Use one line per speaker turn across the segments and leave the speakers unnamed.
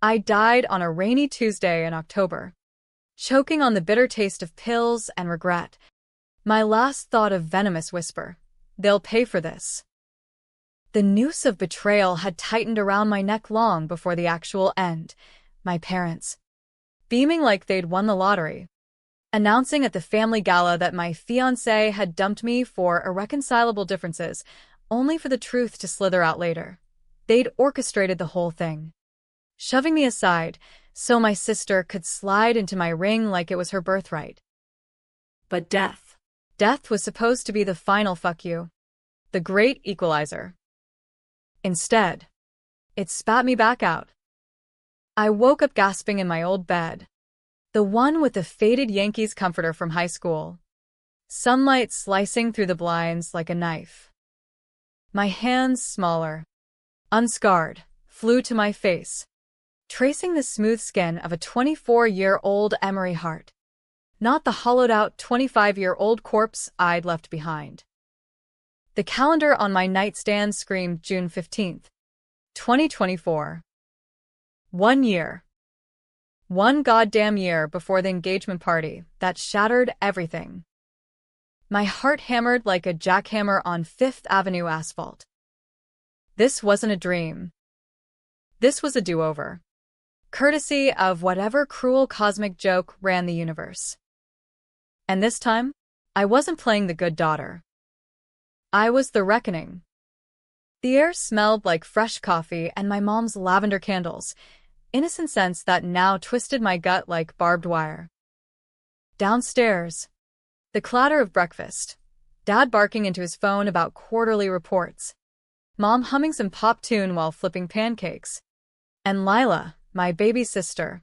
I died on a rainy Tuesday in October, choking on the bitter taste of pills and regret. My last thought of venomous whisper. They'll pay for this. The noose of betrayal had tightened around my neck long before the actual end. My parents, beaming like they'd won the lottery, announcing at the family gala that my fiancé had dumped me for irreconcilable differences, only for the truth to slither out later. They'd orchestrated the whole thing, shoving me aside so my sister could slide into my ring like it was her birthright. But death was supposed to be the final fuck you, the great equalizer. Instead, it spat me back out. I woke up gasping in my old bed, the one with the faded Yankees comforter from high school, sunlight slicing through the blinds like a knife. My hands, smaller, unscarred, flew to my face, tracing the smooth skin of a 24-year-old Emery heart, not the hollowed-out 25-year-old corpse I'd left behind. The calendar on my nightstand screamed June 15th, 2024. 1 year. One goddamn year before the engagement party that shattered everything. My heart hammered like a jackhammer on Fifth Avenue asphalt. This wasn't a dream. This was a do-over, courtesy of whatever cruel cosmic joke ran the universe. And this time, I wasn't playing the good daughter. I was the reckoning. The air smelled like fresh coffee and my mom's lavender candles, innocent scents that now twisted my gut like barbed wire. Downstairs, the clatter of breakfast, Dad barking into his phone about quarterly reports, Mom humming some pop tune while flipping pancakes, and Lila, my baby sister,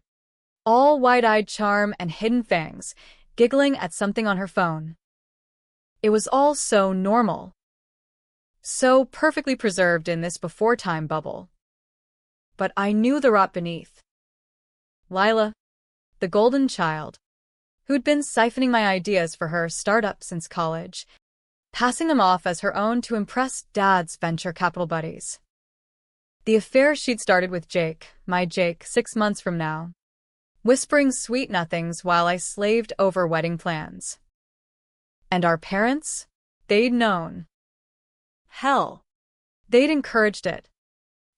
all wide-eyed charm and hidden fangs, giggling at something on her phone. It was all so normal, so perfectly preserved in this before-time bubble. But I knew the rot beneath. Lila, the golden child, who'd been siphoning my ideas for her startup since college, passing them off as her own to impress Dad's venture capital buddies. The affair she'd started with Jake, my Jake, 6 months from now, whispering sweet nothings while I slaved over wedding plans. And our parents? They'd known. Hell, they'd encouraged it,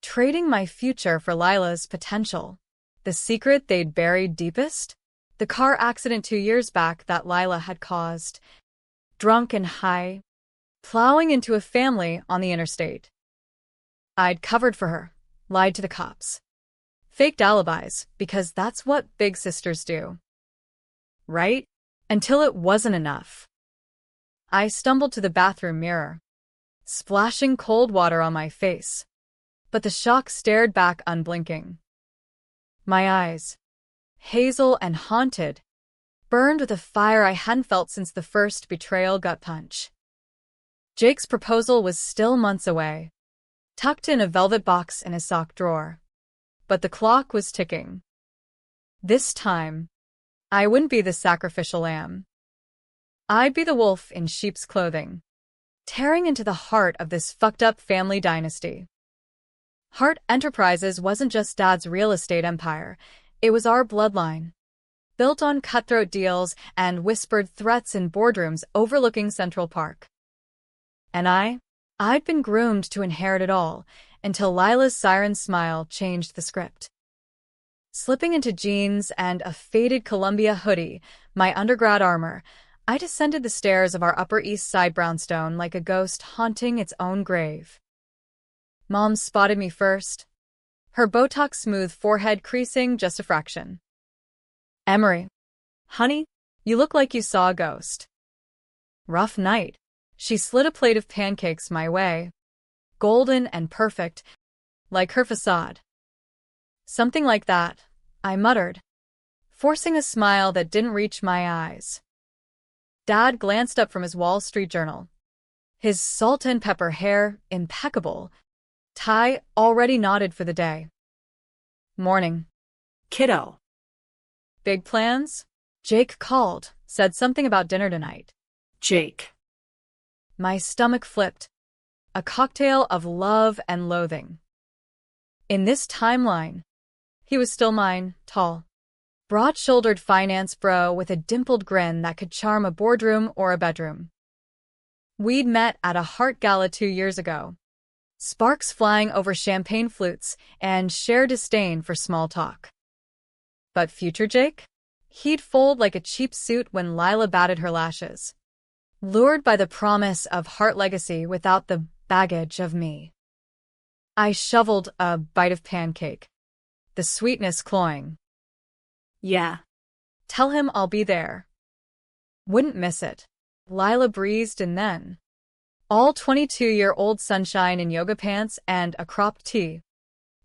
trading my future for Lila's potential. The secret they'd buried deepest? The car accident 2 years back that Lila had caused, drunk and high, plowing into a family on the interstate. I'd covered for her, lied to the cops, faked alibis, because that's what big sisters do. Right? Until it wasn't enough. I stumbled to the bathroom mirror, splashing cold water on my face, but the shock stared back unblinking. My eyes, hazel and haunted, burned with a fire I hadn't felt since the first betrayal gut punch. Jake's proposal was still months away, tucked in a velvet box in his sock drawer. But the clock was ticking. This time, I wouldn't be the sacrificial lamb. I'd be the wolf in sheep's clothing, tearing into the heart of this fucked-up family dynasty. Hart Enterprises wasn't just Dad's real estate empire, it was our bloodline, built on cutthroat deals and whispered threats in boardrooms overlooking Central Park. And I'd been groomed to inherit it all, until Lila's siren smile changed the script. Slipping into jeans and a faded Columbia hoodie, my undergrad armor, I descended the stairs of our Upper East Side brownstone like a ghost haunting its own grave. Mom spotted me first, her Botox-smooth forehead creasing just a fraction. "Emery, honey, you look like you saw a ghost." Rough night. She slid a plate of pancakes my way, golden and perfect, like her facade. "Something like that," I muttered, forcing a smile that didn't reach my eyes. Dad glanced up from his Wall Street Journal, his salt and pepper hair impeccable, tie already knotted for the day. "Morning, kiddo." "Big plans?" Jake called, said something about dinner tonight.
Jake.
My stomach flipped, a cocktail of love and loathing. In this timeline, He was still mine, tall, broad-shouldered finance bro with a dimpled grin that could charm a boardroom or a bedroom. We'd met at a Heart Gala 2 years ago. Sparks flying over champagne flutes and sheer disdain for small talk. But future Jake? He'd fold like a cheap suit when Lila batted her lashes, lured by the promise of heart legacy without the baggage of me. I shoveled a bite of pancake, the sweetness cloying.
Yeah.
Tell him I'll be there. Wouldn't miss it. Lila breezed and then, all 22-year-old sunshine in yoga pants and a cropped tee,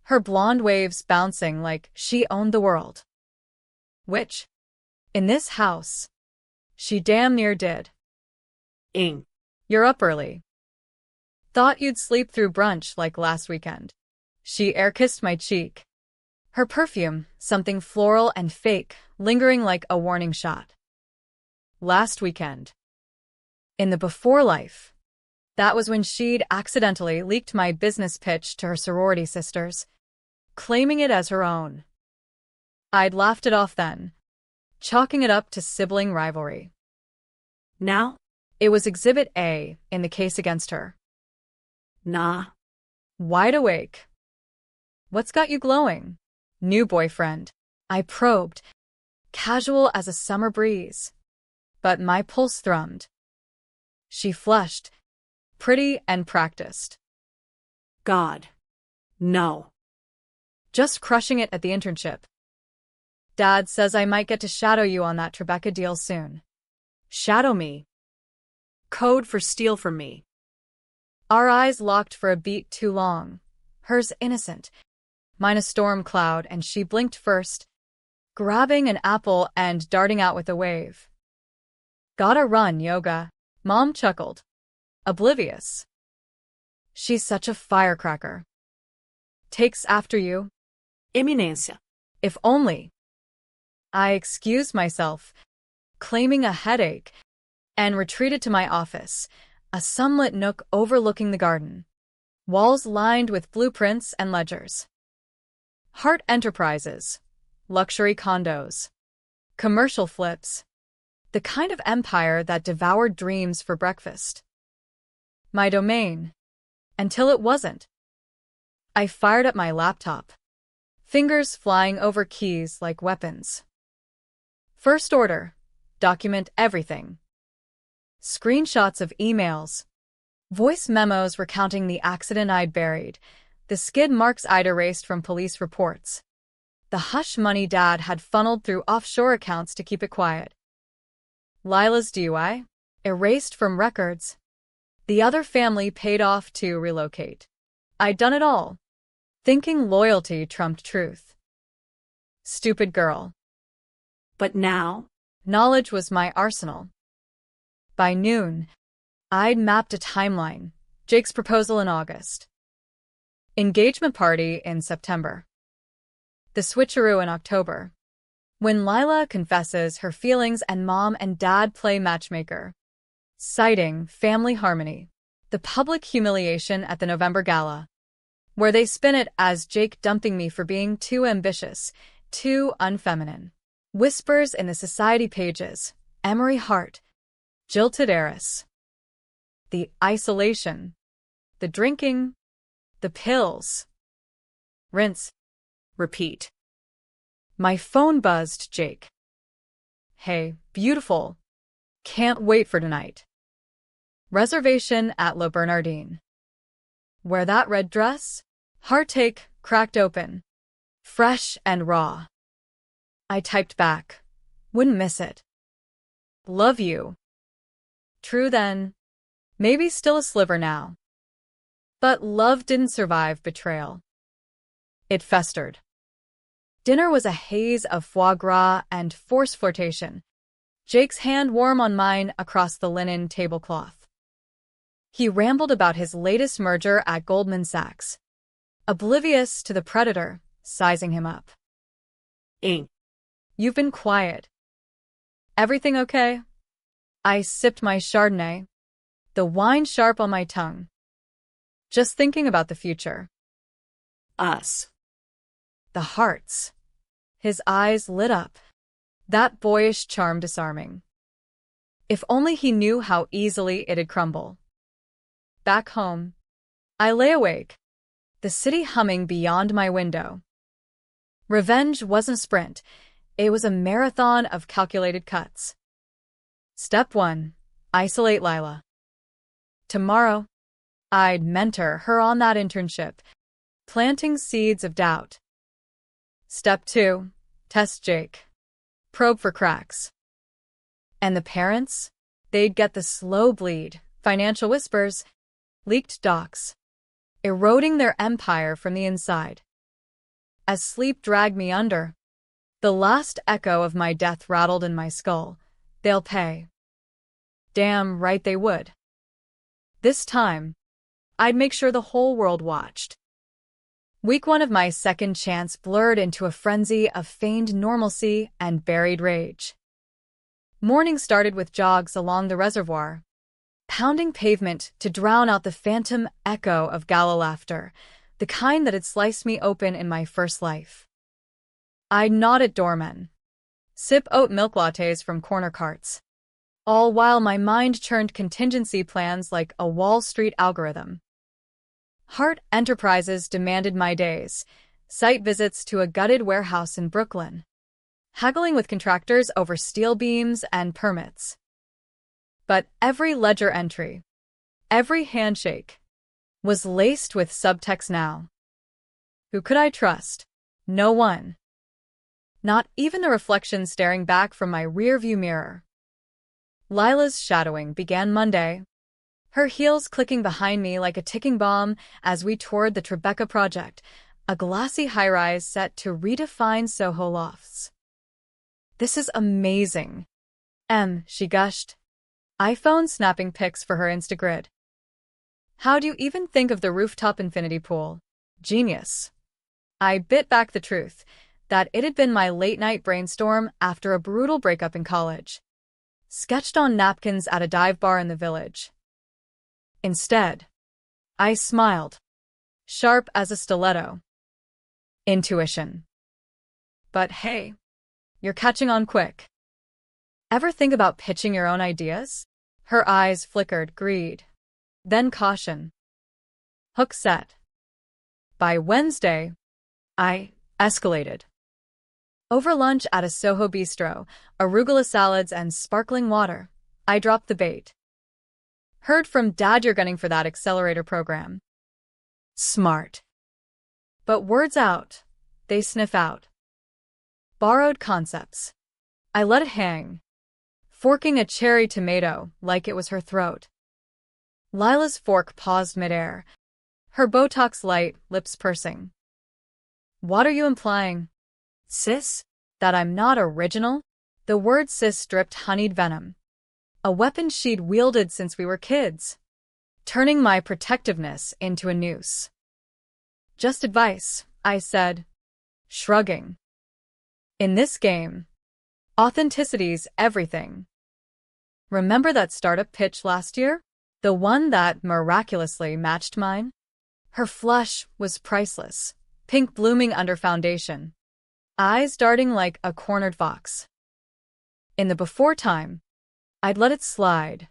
her blonde waves bouncing like she owned the world. Which, in this house, she damn near did. You're up early. Thought you'd sleep through brunch like last weekend. She air-kissed my cheek. Her perfume, something floral and fake, lingering like a warning shot. Last weekend. In the before life. That was when she'd accidentally leaked my business pitch to her sorority sisters, claiming it as her own. I'd laughed it off then, chalking it up to sibling rivalry.
Now?
It was Exhibit A in the case against her.
Nah.
Wide awake. What's got you glowing? New boyfriend. I probed, casual as a summer breeze. But my pulse thrummed. She flushed, pretty and practiced.
God. No.
Just crushing it at the internship. Dad says I might get to shadow you on that Tribeca deal soon.
Shadow me. Code for steal from me.
Our eyes locked for a beat too long. Hers innocent, mine a storm cloud, and she blinked first, grabbing an apple and darting out with a wave. Gotta run, yoga. Mom chuckled, oblivious. She's such a firecracker. Takes after you.
Eminência.
If only. I excused myself, claiming a headache, and retreated to my office, a sunlit nook overlooking the garden, walls lined with blueprints and ledgers. Heart enterprises, luxury condos, commercial flips, the kind of empire that devoured dreams for breakfast. My domain. Until it wasn't. I fired up my laptop, fingers flying over keys like weapons. First order, document everything. Screenshots of emails, voice memos recounting the accident I'd buried, the skid marks I'd erased from police reports, the hush money Dad had funneled through offshore accounts to keep it quiet. Lila's DUI, erased from records. The other family paid off to relocate. I'd done it all, thinking loyalty trumped truth. Stupid girl.
But now?
Knowledge was my arsenal. By noon, I'd mapped a timeline. Jake's proposal in August. Engagement party in September. The switcheroo in October. When Lila confesses her feelings and Mom and Dad play matchmaker. Citing family harmony. The public humiliation at the November gala, where they spin it as Jake dumping me for being too ambitious, too unfeminine. Whispers in the society pages. Emery Hart. Jilted heiress. The isolation. The drinking. The pills. Rinse.
Repeat.
My phone buzzed, Jake. Hey, beautiful. Can't wait for tonight. Reservation at La Bernardine. Wear that red dress? Heartache cracked open. Fresh and raw. I typed back. Wouldn't miss it. Love you. True then. Maybe still a sliver now. But love didn't survive betrayal. It festered. Dinner was a haze of foie gras and forced flirtation, Jake's hand warm on mine across the linen tablecloth. He rambled about his latest merger at Goldman Sachs, oblivious to the predator sizing him up. You've been quiet. Everything okay? I sipped my Chardonnay, the wine sharp on my tongue. Just thinking about the future.
Us.
The hearts. His eyes lit up. That boyish charm disarming. If only he knew how easily it'd crumble. Back home, I lay awake, the city humming beyond my window. Revenge wasn't a sprint, it was a marathon of calculated cuts. Step 1. Isolate Lila. Tomorrow, I'd mentor her on that internship, planting seeds of doubt. Step 2. Test Jake. Probe for cracks. And the parents? They'd get the slow bleed, financial whispers, leaked docs, eroding their empire from the inside. As sleep dragged me under, the last echo of my death rattled in my skull. They'll pay. Damn right they would. This time, I'd make sure the whole world watched. Week 1 of my second chance blurred into a frenzy of feigned normalcy and buried rage. Morning started with jogs along the reservoir, pounding pavement to drown out the phantom echo of gala laughter, the kind that had sliced me open in my first life. I'd nod at doormen, sip oat milk lattes from corner carts, all while my mind churned contingency plans like a Wall Street algorithm. Hart Enterprises demanded my days, site visits to a gutted warehouse in Brooklyn, haggling with contractors over steel beams and permits. But every ledger entry, every handshake, was laced with subtext now. Who could I trust? No one. Not even the reflection staring back from my rearview mirror. Lila's shadowing began Monday, her heels clicking behind me like a ticking bomb as we toured the Tribeca project, a glassy high-rise set to redefine Soho lofts. This is amazing. She gushed, iPhone snapping pics for her Instagrid. How do you even think of the rooftop infinity pool? Genius. I bit back the truth that it had been my late-night brainstorm after a brutal breakup in college, sketched on napkins at a dive bar in the village. Instead, I smiled, sharp as a stiletto. Intuition. But hey, you're catching on quick. Ever think about pitching your own ideas? Her eyes flickered greed, then caution. Hook set. By Wednesday, I escalated. Over lunch at a Soho bistro, arugula salads and sparkling water, I dropped the bait. Heard from Dad you're gunning for that accelerator program. Smart. But words out, they sniff out. Borrowed concepts. I let it hang, forking a cherry tomato like it was her throat. Lila's fork paused midair, her Botox light, lips pursing. What are you implying? Sis? That I'm not original? The word sis dripped honeyed venom. A weapon she'd wielded since we were kids, turning my protectiveness into a noose. Just advice, I said, shrugging. In this game, authenticity's everything. Remember that startup pitch last year? The one that miraculously matched mine? Her flush was priceless, pink blooming under foundation, eyes darting like a cornered fox. In the before time, I'd let it slide,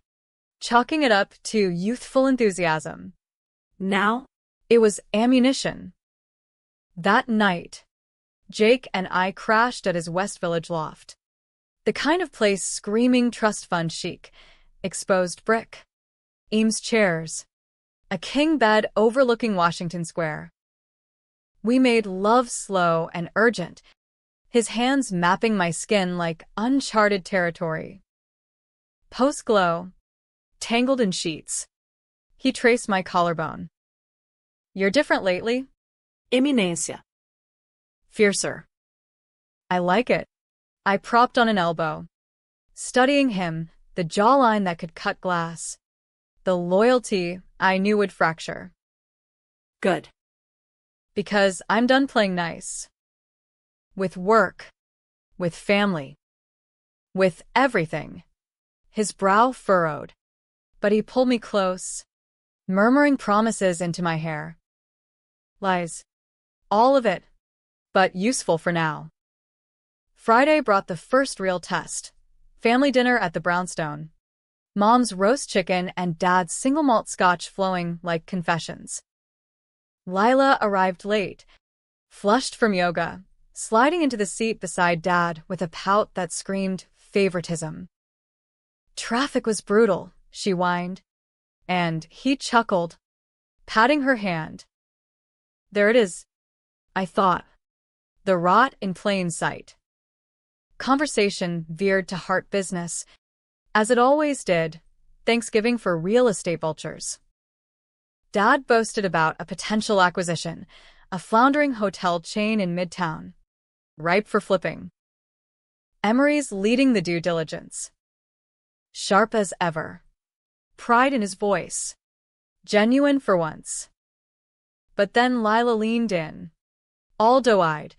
chalking it up to youthful enthusiasm. Now, it was ammunition. That night, Jake and I crashed at his West Village loft. The kind of place screaming trust fund chic, exposed brick, Eames chairs, a king bed overlooking Washington Square. We made love slow and urgent, his hands mapping my skin like uncharted territory. Post-glow, tangled in sheets, he traced my collarbone. You're different lately. Eminencia. Fiercer. I like it. I propped on an elbow, studying him, the jawline that could cut glass, the loyalty I knew would fracture. Good. Because I'm done playing nice. With work, with family, with everything. His brow furrowed, but he pulled me close, murmuring promises into my hair. Lies. All of it, but useful for now. Friday brought the first real test. Family dinner at the brownstone. Mom's roast chicken and Dad's single malt scotch flowing like confessions. Lila arrived late, flushed from yoga, sliding into the seat beside Dad with a pout that screamed favoritism. Traffic was brutal, she whined. And he chuckled, patting her hand. There it is, I thought. The rot in plain sight. Conversation veered to heart business, as it always did, Thanksgiving for real estate vultures. Dad boasted about a potential acquisition, a floundering hotel chain in Midtown, ripe for flipping. Emery's leading the due diligence. Sharp as ever. Pride in his voice. Genuine for once. But then Lila leaned in. All doe-eyed.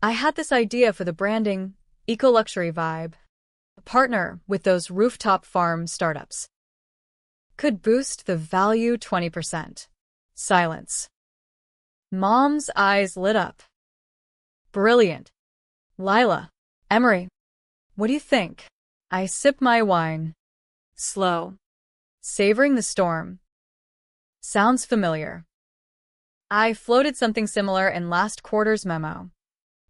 I had this idea for the branding, eco-luxury vibe. A partner with those rooftop farm startups. Could boost the value 20%. Silence. Mom's eyes lit up. Brilliant. Lila. Emery. What do you think? I sip my wine. Slow. Savoring the storm. Sounds familiar. I floated something similar in last quarter's memo.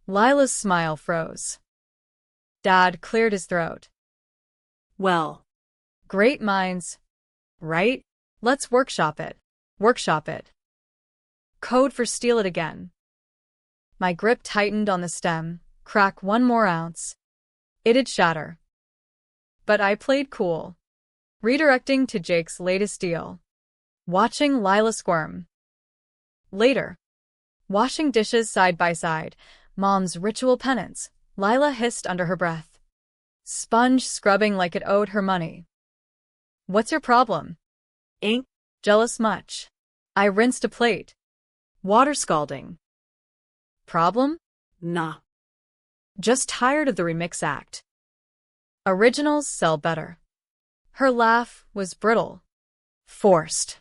Lila's smile froze. Dad cleared his throat. Well. Great minds. Right? Let's workshop it. Workshop it. Code for steal it again. My grip tightened on the stem. Crack 1 more ounce. It'd shatter. But I played cool. Redirecting to Jake's latest deal. Watching Lila squirm. Later. Washing dishes side by side. Mom's ritual penance. Lila hissed under her breath. Sponge scrubbing like it owed her money. What's your problem? Ain't jealous much. I rinsed a plate. Water scalding. Problem? Nah. Just tired of the remix act. Originals sell better. Her laugh was brittle. Forced.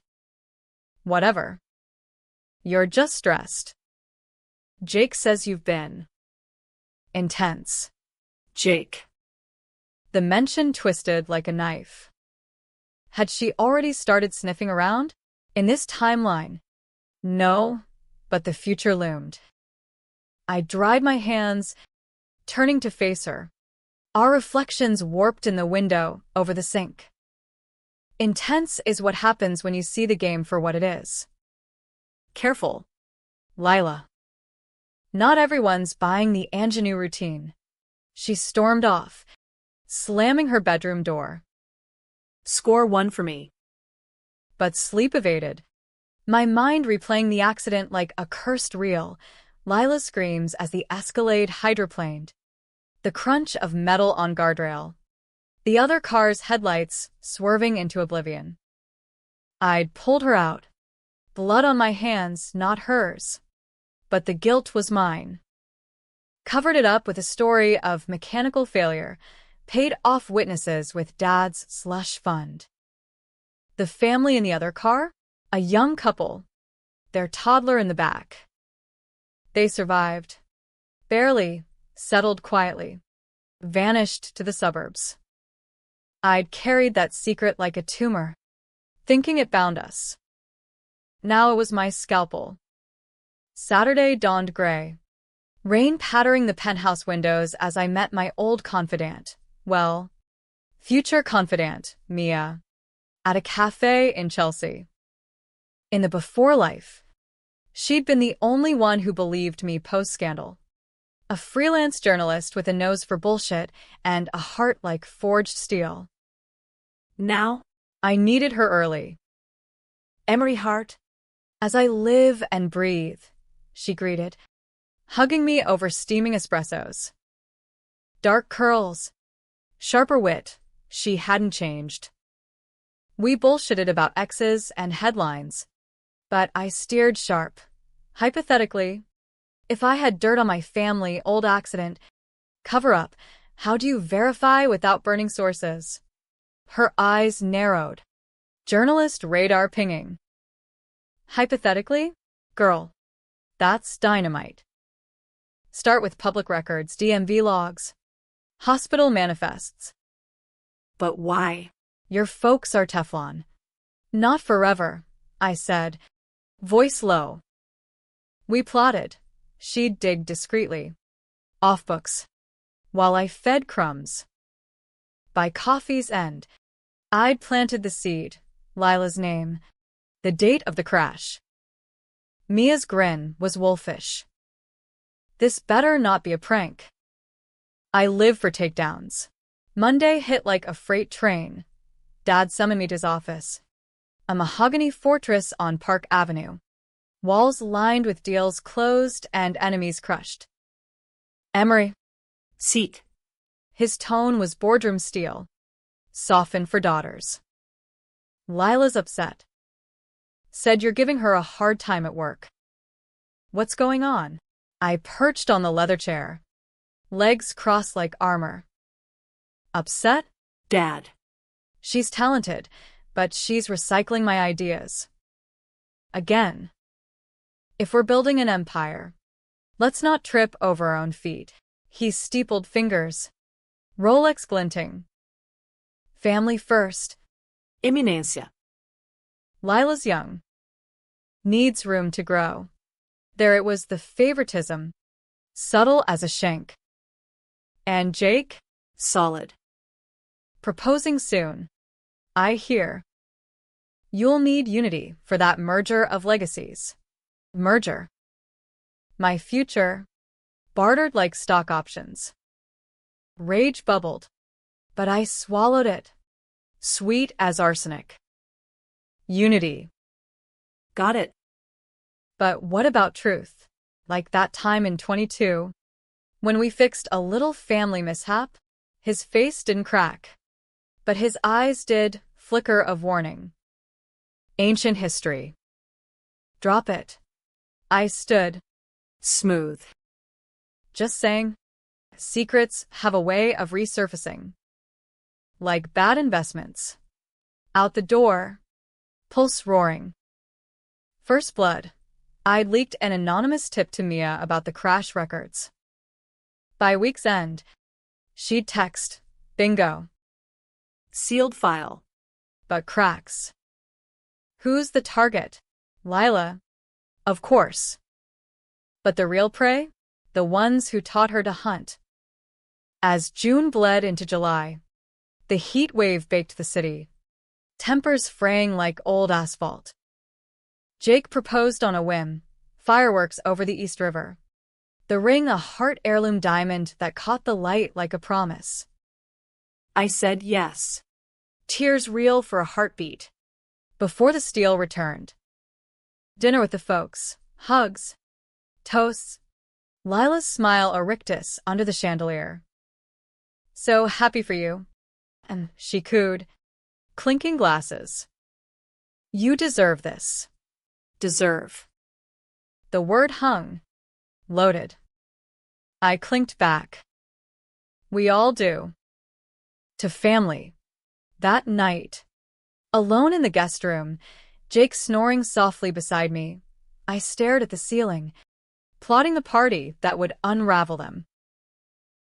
Whatever. You're just stressed. Jake says you've been intense. Jake. The mention twisted like a knife. Had she already started sniffing around? In this timeline? No, but the future loomed. I dried my hands, turning to face her. Our reflections warped in the window over the sink. Intense is what happens when you see the game for what it is. Careful. Lila. Not everyone's buying the ingenue routine. She stormed off, slamming her bedroom door. Score 1 for me. But sleep evaded. My mind replaying the accident like a cursed reel. Lila screams as the Escalade hydroplaned. The crunch of metal on guardrail. The other car's headlights swerving into oblivion. I'd pulled her out. Blood on my hands, not hers. But the guilt was mine. Covered it up with a story of mechanical failure, paid off witnesses with Dad's slush fund. The family in the other car? A young couple. Their toddler in the back. They survived. Barely, settled quietly. Vanished to the suburbs. I'd carried that secret like a tumor, thinking it bound us. Now it was my scalpel. Saturday dawned gray. Rain pattering the penthouse windows as I met my old confidant. Well, future confidant, Mia. At a cafe in Chelsea. In the before life, she'd been the only one who believed me post-scandal. A freelance journalist with a nose for bullshit and a heart like forged steel. Now, I needed her early. Emery Hart, as I live and breathe, she greeted, hugging me over steaming espressos. Dark curls, sharper wit, she hadn't changed. We bullshitted about exes and headlines, but I steered sharp. Hypothetically, if I had dirt on my family, old accident, cover up, how do you verify without burning sources? Her eyes narrowed. Journalist radar pinging. Hypothetically? Girl. That's dynamite. Start with public records, DMV logs, hospital manifests.
But why?
Your folks are Teflon. Not forever, I said, voice low. We plotted. She'd dig discreetly. Off books. While I fed crumbs. By coffee's end, I'd planted the seed, Lila's name, the date of the crash. Mia's grin was wolfish. This better not be a prank. I live for takedowns. Monday hit like a freight train. Dad summoned me to his office. A mahogany fortress on Park Avenue. Walls lined with deals closed and enemies crushed. Emery.
Seat.
His tone was boardroom steel. Softened for daughters. Lila's upset. Said you're giving her a hard time at work. What's going on? I perched on the leather chair. Legs crossed like armor. Upset?
Dad.
She's talented, but she's recycling my ideas. Again. If we're building an empire, let's not trip over our own feet. He steepled fingers. Rolex glinting. Family first.
Eminencia.
Lila's young. Needs room to grow. There it was, the favoritism. Subtle as a shank. And Jake?
Solid.
Proposing soon. I hear. You'll need unity for that merger of legacies. Merger. My future. Bartered like stock options. Rage bubbled. But I swallowed it. Sweet as arsenic. Unity.
Got it.
But what about truth? Like that time in 22, when we fixed a little family mishap? His face didn't crack, but his eyes did flicker of warning. Ancient history. Drop it. I stood.
Smooth.
Just saying. Secrets have a way of resurfacing. Like bad investments. Out the door. Pulse roaring. First blood. I'd leaked an anonymous tip to Mia about the crash records. By week's end, she'd text, bingo.
Sealed file.
But cracks. Who's the target? Lila. Of course. But the real prey? The ones who taught her to hunt. As June bled into July, the heat wave baked the city. Tempers fraying like old asphalt. Jake proposed on a whim, fireworks over the East River. The ring, a heart heirloom diamond that caught the light like a promise.
I said yes.
Tears reel for a heartbeat. Before the steel returned. Dinner with the folks, hugs, toasts. Lila's smile a rictus under the chandelier. So happy for you. And she cooed, clinking glasses. You deserve this.
Deserve.
The word hung. Loaded. I clinked back. We all do. To family. That night. Alone in the guest room, Jake snoring softly beside me, I stared at the ceiling, plotting the party that would unravel them.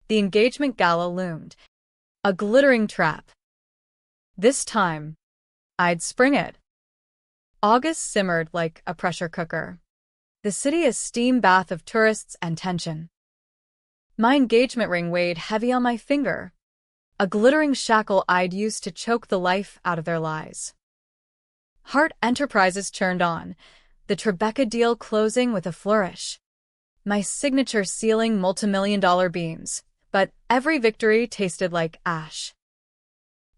The engagement gala loomed. A glittering trap. This time, I'd spring it. August simmered like a pressure cooker. The city a steam bath of tourists and tension. My engagement ring weighed heavy on my finger, a glittering shackle I'd used to choke the life out of their lies. Hart Enterprises churned on, the Tribeca deal closing with a flourish. My signature sealing multimillion-dollar beams, but every victory tasted like ash.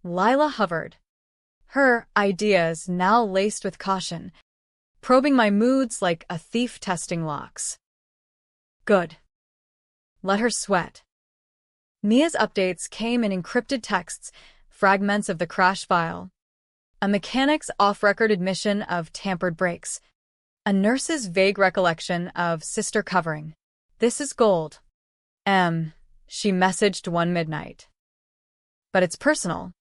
Lila hovered. Her ideas now laced with caution, probing my moods like a thief testing locks. Good. Let her sweat. Mia's updates came in encrypted texts, fragments of the crash file. A mechanic's off-record admission of tampered brakes. A nurse's vague recollection of sister covering. This is gold. She messaged one midnight. But it's personal.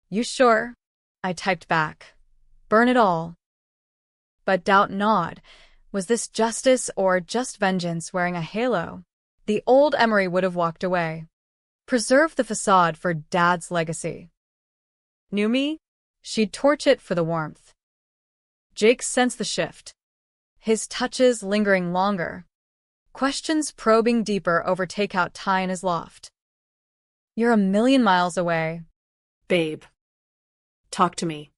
You sure? I typed back. Burn it all. But doubt gnawed. Was this justice or just vengeance wearing a halo? The old Emery would have walked away. Preserve the facade for Dad's legacy. Knew me? She'd torch it for the warmth. Jake sensed the shift. His touches lingering longer. Questions probing deeper over takeout tie in his loft. You're a million miles away.
Babe. Talk to me.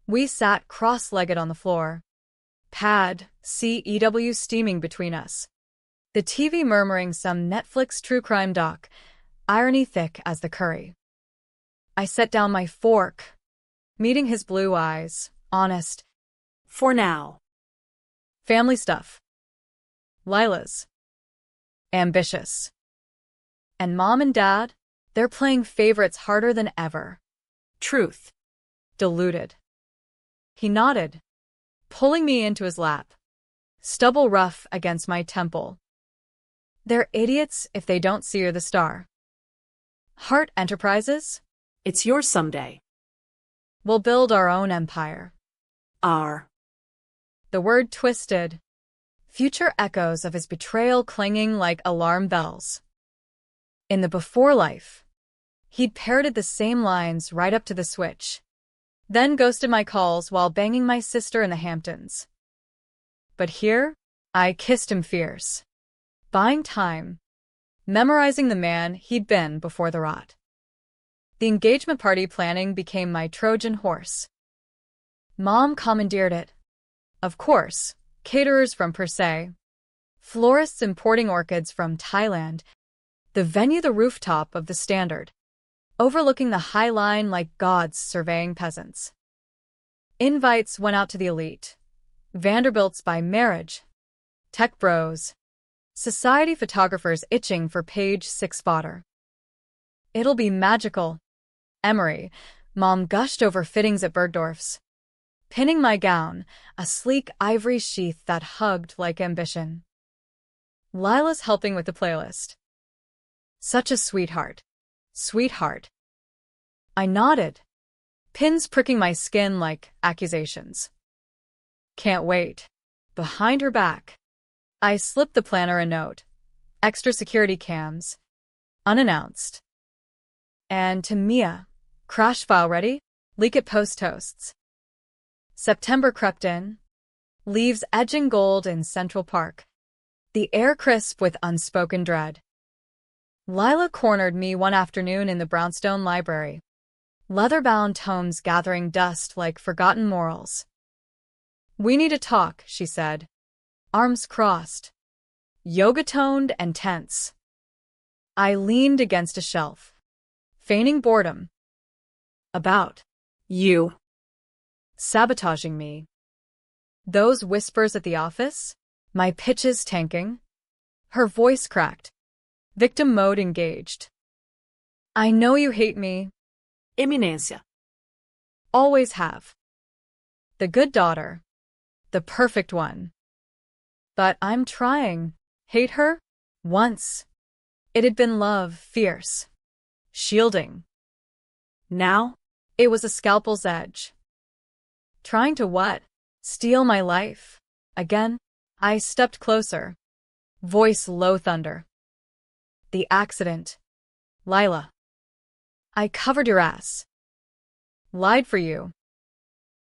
We sat cross-legged on the floor. Pad, CEW steaming between us. The TV murmuring some Netflix true crime doc, irony thick as the curry. I set down my fork, meeting his blue eyes, honest.
For now.
Family stuff. Lila's. Ambitious. And Mom and Dad, they're playing favorites harder than ever.
Truth.
Diluted. He nodded, pulling me into his lap. Stubble rough against my temple. They're idiots if they don't see you're the star. Heart Enterprises?
It's yours someday.
We'll build our own empire.
Our.
The word twisted. Future echoes of his betrayal clanging like alarm bells. In the before life, he'd parroted the same lines right up to the switch, then ghosted my calls while banging my sister in the Hamptons. But here, I kissed him fierce, buying time, memorizing the man he'd been before the rot. The engagement party planning became my Trojan horse. Mom commandeered it. Of course, caterers from Per Se, florists importing orchids from Thailand, the venue the rooftop of the Standard, overlooking the High Line like gods surveying peasants. Invites went out to the elite, Vanderbilts by marriage, tech bros, society photographers itching for page 6 fodder. It'll be magical. Emery, Mom gushed over fittings at Bergdorf's, pinning my gown, a sleek ivory sheath that hugged like ambition. Lila's helping with the playlist. Such a sweetheart. Sweetheart. I nodded, pins pricking my skin like accusations. Can't wait. Behind her back, I slipped the planner a note. Extra security cams. Unannounced. And to Mia, crash file ready? Leak it post toasts. September crept in. Leaves edging gold in Central Park. The air crisp with unspoken dread. Lila cornered me one afternoon in the brownstone library. Leather-bound tomes gathering dust like forgotten morals. We need to talk, she said. Arms crossed. Yoga-toned and tense. I leaned against a shelf, feigning boredom. About
you.
Sabotaging me. Those whispers at the office? My pitches tanking? Her voice cracked. Victim mode engaged. I know you hate me.
Eminencia.
Always have. The good daughter. The perfect one. But I'm trying. Hate her? Once. It had been love, fierce. Shielding. Now, it was a scalpel's edge. Trying to what? Steal my life? Again? I stepped closer. Voice low thunder. The accident. Lila. I covered your ass. Lied for you.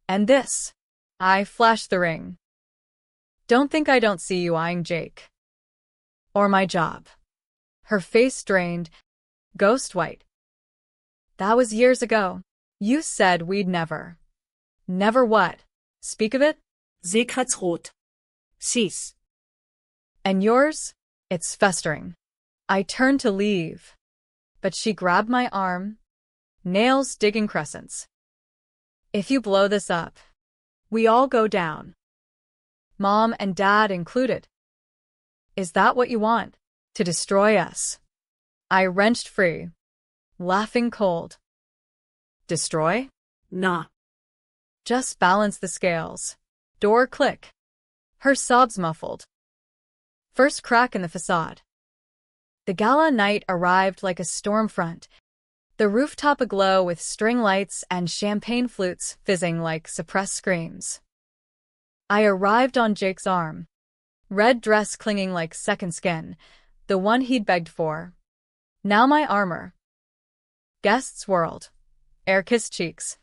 And this. I flashed the ring. Don't think I don't see you eyeing Jake. Or my job. Her face drained, ghost white. That was years ago. You said we'd never. Never what? Speak of it?
Seekreitsrot. Cease.
And yours? It's festering. I turned to leave, but she grabbed my arm, nails digging crescents. If you blow this up, we all go down. Mom and Dad included. Is that what you want? To destroy us? I wrenched free, laughing cold. Destroy?
Nah.
Just balance the scales. Door click. Her sobs muffled. First crack in the facade. The gala night arrived like a storm front, the rooftop aglow with string lights and champagne flutes fizzing like suppressed screams. I arrived on Jake's arm, Red dress clinging like second skin, the one he'd begged for. Now my armor. Guests whirled. Air-kissed cheeks.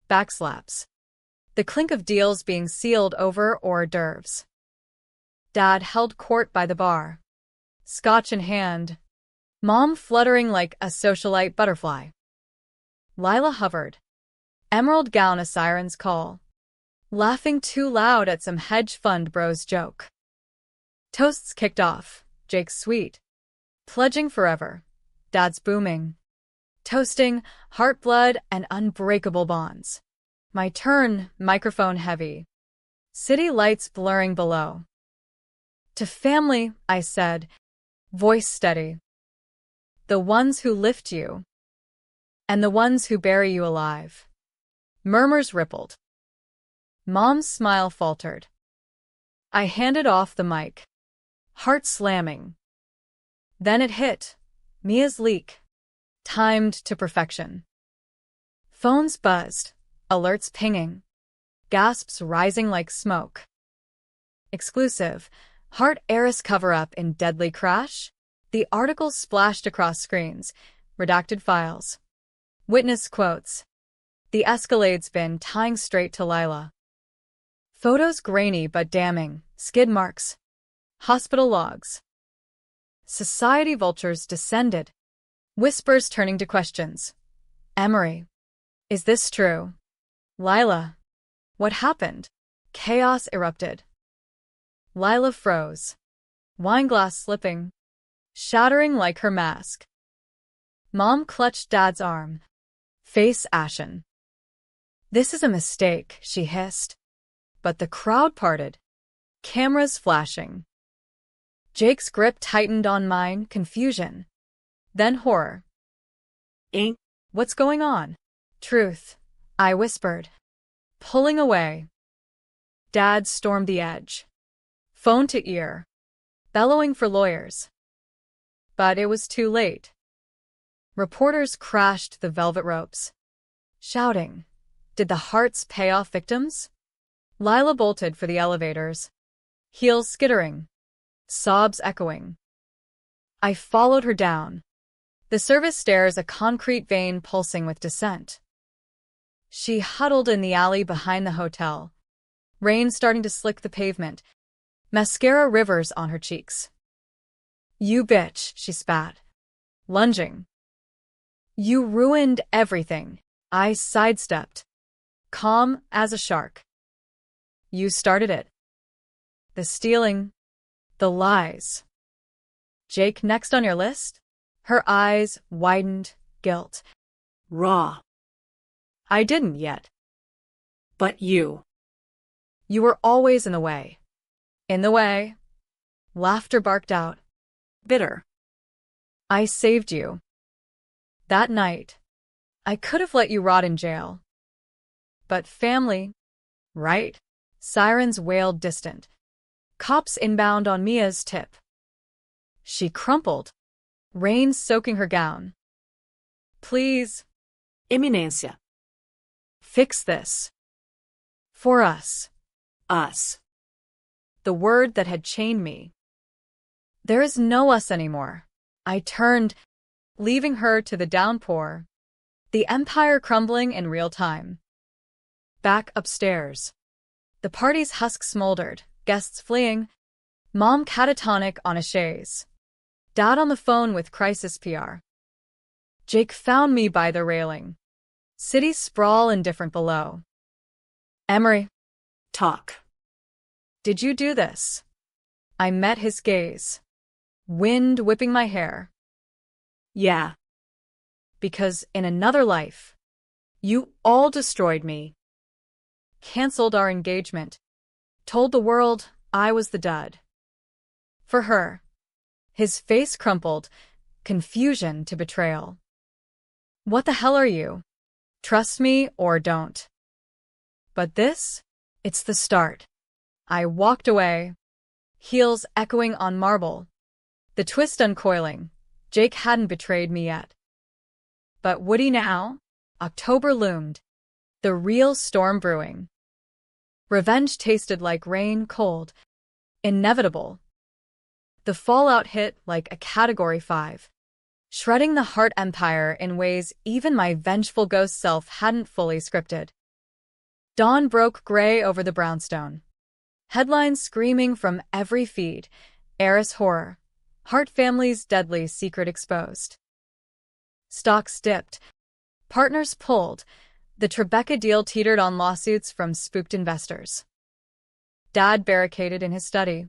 Backslaps. The clink of deals being sealed over hors d'oeuvres. Dad held court by the bar. Scotch in hand. Mom fluttering like a socialite butterfly. Lila hovered. Emerald gown a siren's call. Laughing too loud at some hedge fund bro's joke. Toasts kicked off. Jake's sweet. Pledging forever. Dad's booming. Toasting, heart blood, and unbreakable bonds. My turn, microphone heavy. City lights blurring below. To family, I said, voice steady. The ones who lift you. And the ones who bury you alive. Murmurs rippled. Mom's smile faltered. I handed off the mic. Heart slamming. Then it hit. Mia's leak. Timed to perfection. Phones buzzed. Alerts pinging. Gasps rising like smoke. Exclusive. Heart heiress cover-up in deadly crash. The articles splashed across screens. Redacted files. Witness quotes. The Escalade's been tying straight to Lila. Photos grainy but damning. Skid marks. Hospital logs. Society vultures descended. Whispers turning to questions. Emery. Is this true? Lila. What happened? Chaos erupted. Lila froze. Wineglass slipping. Shattering like her mask. Mom clutched Dad's arm. Face ashen. This is a mistake, she hissed. But the crowd parted. Cameras flashing. Jake's grip tightened on mine, confusion. Then horror.
Ink.
What's going on? Truth, I whispered. Pulling away. Dad stormed the edge. Phone to ear. Bellowing for lawyers. But it was too late. Reporters crashed the velvet ropes. Shouting. Did the hearts pay off victims? Lila bolted for the elevators. Heels skittering. Sobs echoing. I followed her down. The service stairs, a concrete vein pulsing with dissent. She huddled in the alley behind the hotel. Rain starting to slick the pavement. Mascara rivers on her cheeks. You bitch, she spat. Lunging. You ruined everything. I sidestepped. Calm as a shark. You started it. The stealing. The lies. Jake next on your list? Her eyes widened, guilt.
Raw.
I didn't yet.
But you.
You were always in the way. In the way. Laughter barked out.
Bitter.
I saved you. That night. I could have let you rot in jail. But family. Right? Sirens wailed distant. Cops inbound on Mia's tip. She crumpled. Rain soaking her gown. Please.
Eminência.
Fix this. For us.
Us.
The word that had chained me. There is no us anymore. I turned, leaving her to the downpour. The empire crumbling in real time. Back upstairs. The party's husk smoldered, guests fleeing. Mom catatonic on a chaise. Dad on the phone with crisis PR. Jake found me by the railing. City sprawl indifferent below. Emery.
Talk.
Did you do this? I met his gaze. Wind whipping my hair.
Yeah.
Because in another life, you all destroyed me. Cancelled our engagement. Told the world I was the dud. For her. His face crumpled, confusion to betrayal. What the hell are you? Trust me or don't. But this? It's the start. I walked away. Heels echoing on marble. The twist uncoiling. Jake hadn't betrayed me yet. But would he now? October loomed. The real storm brewing. Revenge tasted like rain cold. Inevitable. The fallout hit like a Category 5, shredding the Heart Empire in ways even my vengeful ghost self hadn't fully scripted. Dawn broke gray over the brownstone. Headlines screaming from every feed. Heiress horror. Hart family's deadly secret exposed. Stocks dipped. Partners pulled. The Tribeca deal teetered on lawsuits from spooked investors. Dad barricaded in his study,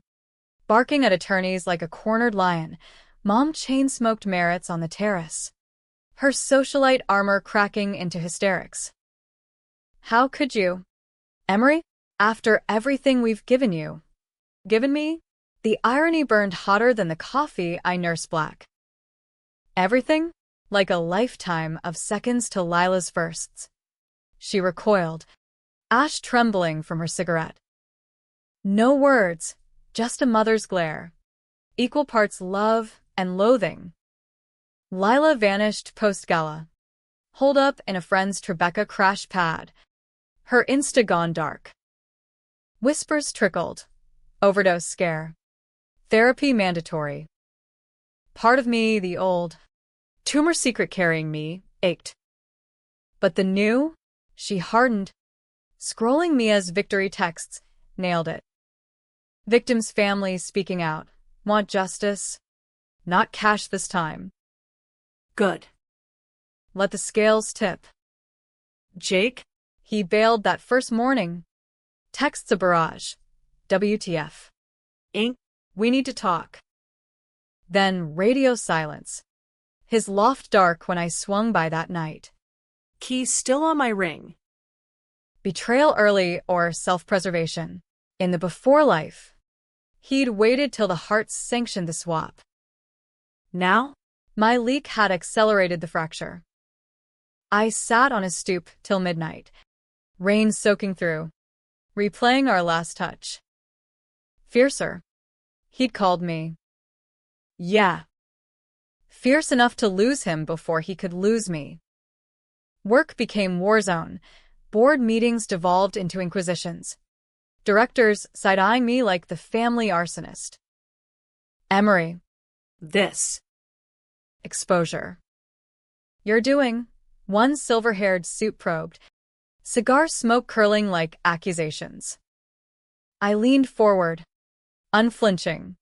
barking at attorneys like a cornered lion. Mom chain-smoked merits on the terrace, her socialite armor cracking into hysterics. How could you? Emery? After everything we've given you. Given me? The irony burned hotter than the coffee I nursed black. Everything? Like a lifetime of seconds to Lila's firsts. She recoiled, ash trembling from her cigarette. No words, just a mother's glare. Equal parts love and loathing. Lila vanished post-gala, holed up in a friend's Tribeca crash pad, her Insta gone dark. Whispers trickled. Overdose scare. Therapy mandatory. Part of me, the old, tumor secret carrying me, ached. But the new, she hardened. Scrolling Mia's victory texts, nailed it. Victims' families speaking out. Want justice? Not cash this time.
Good.
Let the scales tip.
Jake?
He bailed that first morning. Texts a barrage. WTF.
Ain't.
We need to talk. Then radio silence. His loft dark when I swung by that night.
Key still on my ring.
Betrayal early or self-preservation. In the before life, he'd waited till the hearts sanctioned the swap.
Now?
My leak had accelerated the fracture. I sat on his stoop till midnight, rain soaking through, replaying our last touch. Fiercer. He'd called me. Yeah. Fierce enough to lose him before he could lose me. Work became war zone. Board meetings devolved into inquisitions. Directors side-eyeing me like the family arsonist. Emery.
This.
Exposure. You're doing. One silver-haired suit probed, cigar smoke curling like accusations. I leaned forward, unflinching.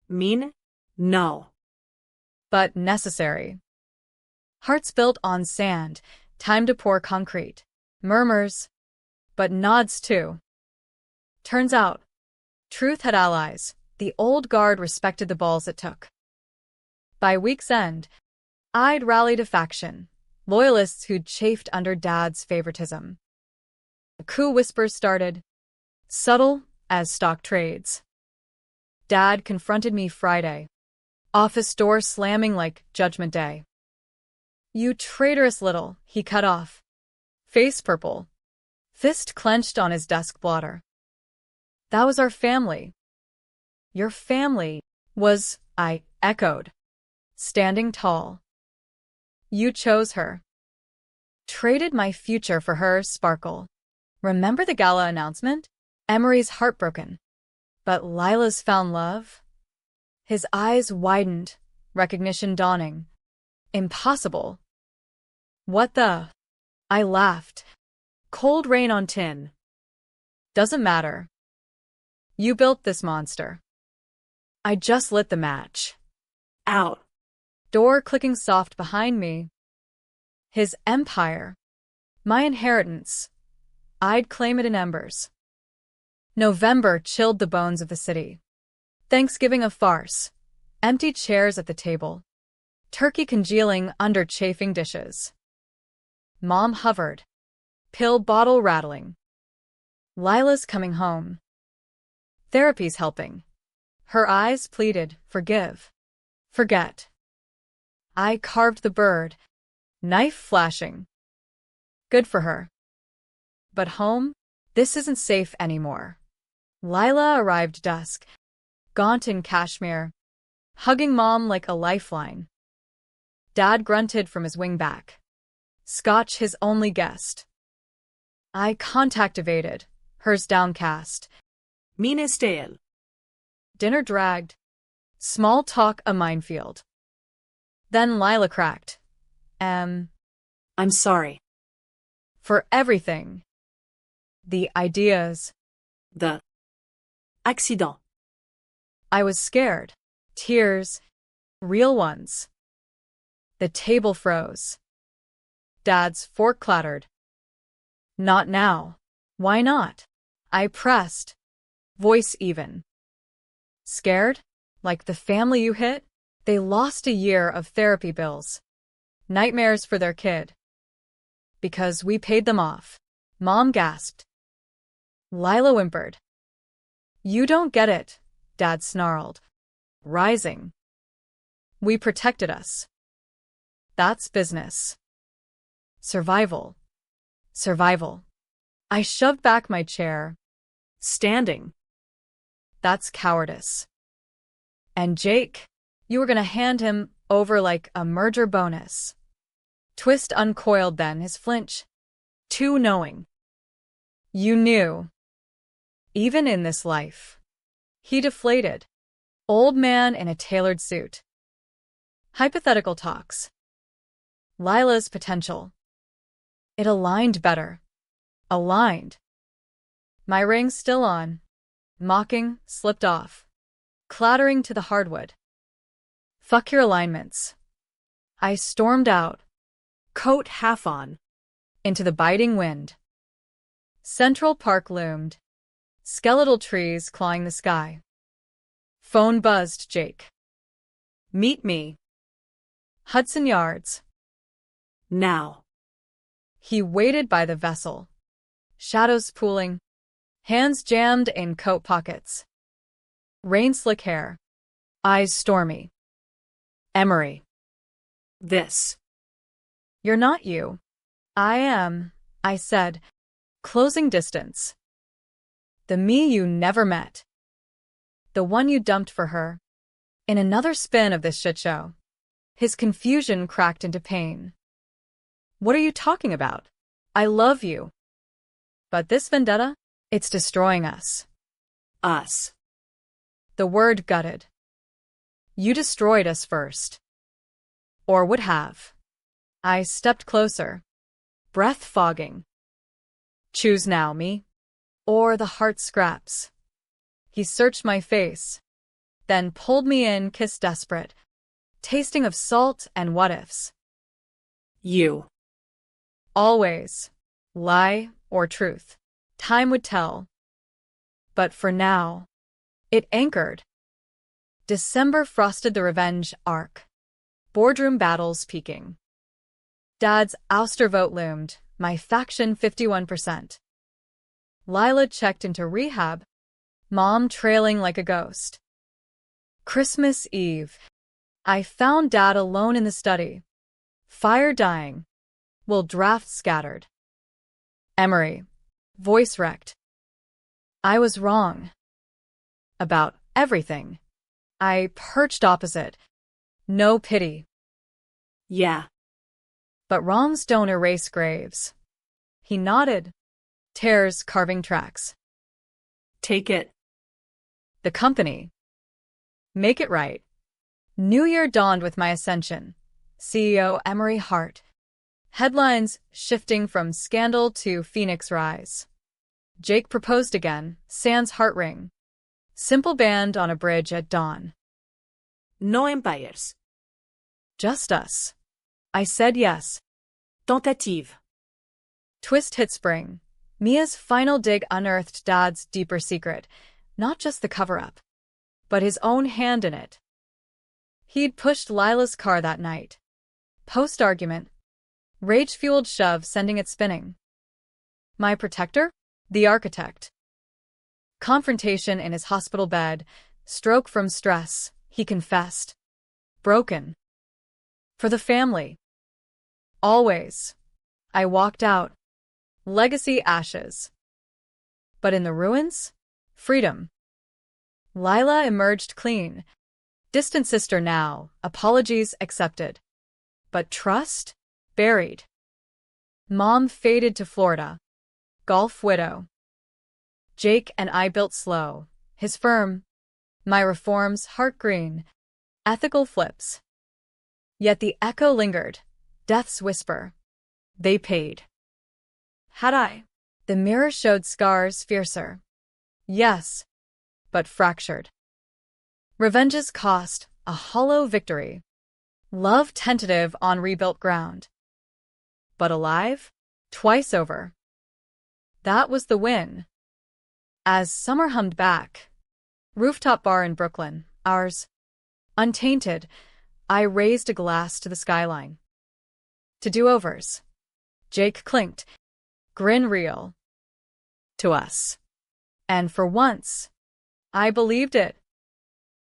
Mean? No.
But necessary. Hearts built on sand, time to pour concrete. Murmurs, but nods too. Turns out, truth had allies. The old guard respected the balls it took. By week's end, I'd rallied a faction, loyalists who'd chafed under Dad's favoritism. A coup whispers started, subtle as stock trades. Dad confronted me Friday, office door slamming like Judgment Day. You traitorous little, he cut off. Face purple, fist clenched on his desk blotter. That was our family. Your family was, I echoed, standing tall. You chose her. Traded my future for her sparkle. Remember the gala announcement? Emery's heartbroken. But Lila's found love? His eyes widened, recognition dawning. Impossible. What the? I laughed.
Cold rain on tin.
Doesn't matter. You built this monster. I just lit the match.
Out.
Door clicking soft behind me. His empire. My inheritance. I'd claim it in embers. November chilled the bones of the city. Thanksgiving a farce. Empty chairs at the table. Turkey congealing under chafing dishes. Mom hovered. Pill bottle rattling. Lila's coming home. Therapy's helping. Her eyes pleaded, forgive. Forget. I carved the bird, knife flashing. Good for her. But home? This isn't safe anymore. Lila arrived dusk, gaunt in cashmere, hugging Mom like a lifeline. Dad grunted from his wingback. Scotch his only guest. I contact evaded, hers downcast.
Mean is stale.
Dinner dragged. Small talk a minefield. Then Lila cracked.
I'm sorry.
For everything. The ideas.
The accident.
I was scared. Tears. Real ones. The table froze. Dad's fork clattered. Not now. Why not? I pressed. Voice even. Scared? Like the family you hit? They lost a year of therapy bills. Nightmares for their kid. Because we paid them off. Mom gasped. Lila whimpered. You don't get it, Dad snarled, rising. We protected us. That's business. Survival. Survival. I shoved back my chair. Standing. That's cowardice. And Jake, you were gonna hand him over like a merger bonus. Twist uncoiled then, his flinch. Too knowing. You knew. Even in this life. He deflated. Old man in a tailored suit. Hypothetical talks. Lila's potential. It aligned better. Aligned. My ring still on. Mocking, slipped off. Clattering to the hardwood. Fuck your alignments. I stormed out. Coat half on. Into the biting wind. Central Park loomed. Skeletal trees clawing the sky. Phone buzzed Jake. Meet me. Hudson Yards.
Now.
He waited by the vessel. Shadows pooling. Hands jammed in coat pockets. Rain-slick hair. Eyes stormy. Emery.
This.
You're not you. I am, I said, closing distance. The me you never met. The one you dumped for her. In another spin of this shit show. His confusion cracked into pain. What are you talking about? I love you. But this vendetta? It's destroying us.
Us.
The word gutted. You destroyed us first. Or would have. I stepped closer. Breath fogging. Choose now, me. Or the heart scraps. He searched my face. Then pulled me in, kiss desperate. Tasting of salt and what-ifs.
You.
Always. Lie or truth. Time would tell. But for now, it anchored. December frosted the revenge arc. Boardroom battles peaking. Dad's ouster vote loomed, my faction 51%. Lila checked into rehab, Mom trailing like a ghost. Christmas Eve. I found Dad alone in the study. Fire dying. Will draft scattered. Emery. Voice wrecked. I was wrong. About everything. I perched opposite. No pity.
Yeah.
But wrongs don't erase graves. He nodded. Tears carving tracks.
Take it.
The company. Make it right. New Year dawned with my ascension. CEO Emery Hart. Headlines shifting from scandal to Phoenix Rise. Jake proposed again, sans heart ring. Simple band on a bridge at dawn.
No empires.
Just us. I said yes.
Tentative.
Twist hit spring. Mia's final dig unearthed Dad's deeper secret, not just the cover-up, but his own hand in it. He'd pushed Lila's car that night. Post-argument. Rage-fueled shove sending it spinning. My protector? The architect. Confrontation in his hospital bed. Stroke from stress, he confessed. Broken. For the family. Always. I walked out. Legacy ashes. But in the ruins? Freedom. Lila emerged clean. Distant sister now, apologies accepted. But trust? Buried. Mom faded to Florida. Golf widow. Jake and I built slow, his firm. My reforms heart green, ethical flips. Yet the echo lingered, death's whisper. They paid. Had I? The mirror showed scars fiercer. Yes, but fractured. Revenge's cost, a hollow victory. Love tentative on rebuilt ground. But alive? Twice over. That was the win. As summer hummed back. Rooftop bar in Brooklyn, ours. Untainted, I raised a glass to the skyline. To do-overs. Jake clinked, grin real. To us. And for once, I believed it.